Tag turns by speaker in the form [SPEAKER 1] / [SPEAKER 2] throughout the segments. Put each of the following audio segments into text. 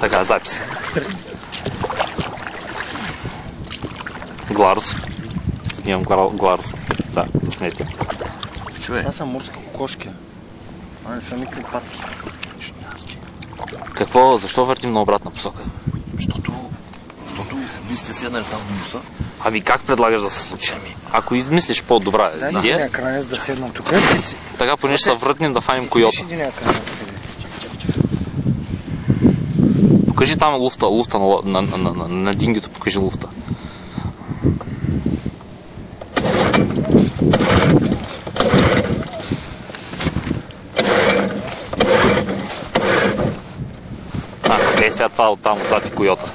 [SPEAKER 1] Така, запис. Гларус. Снимам Гларус. Да, заснете.
[SPEAKER 2] Това са морски кокошки. Това не са никакви патки.
[SPEAKER 1] Какво? Защо въртим на обратна посока?
[SPEAKER 3] Защото вие сте седнали там в буса.
[SPEAKER 1] Ами как предлагаш да се случи? Ако измислиш по-добра идея...
[SPEAKER 2] Дай кранец да седнам тук.
[SPEAKER 1] Така поне ще се въртнем да фаним койота. Покажи там луфта на дингито, покажи луфта. Къде сега това оттам, отзад и койота?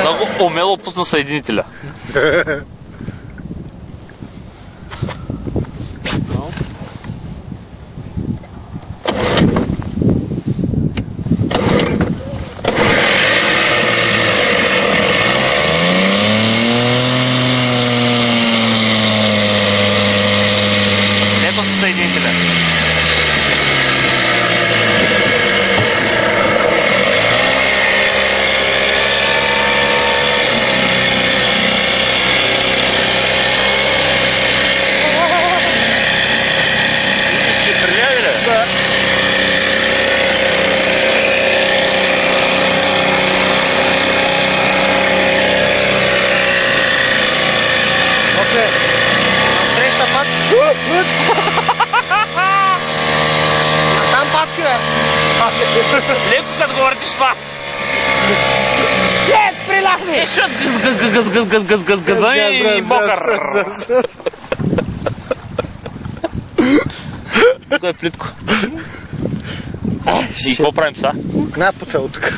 [SPEAKER 1] Много умело пусна съединителя. Ето със съединителя.
[SPEAKER 2] Насреща патки. Там патки, бе.
[SPEAKER 1] Леко като го въртиш това.
[SPEAKER 2] Шет, приляхме.
[SPEAKER 1] Шет, гъз и мокър. Тук е плитко. И какво правим сега?
[SPEAKER 2] На по цяло тук.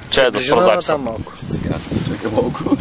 [SPEAKER 1] Чай да спра записа.
[SPEAKER 2] Малко.
[SPEAKER 3] Чакай малко.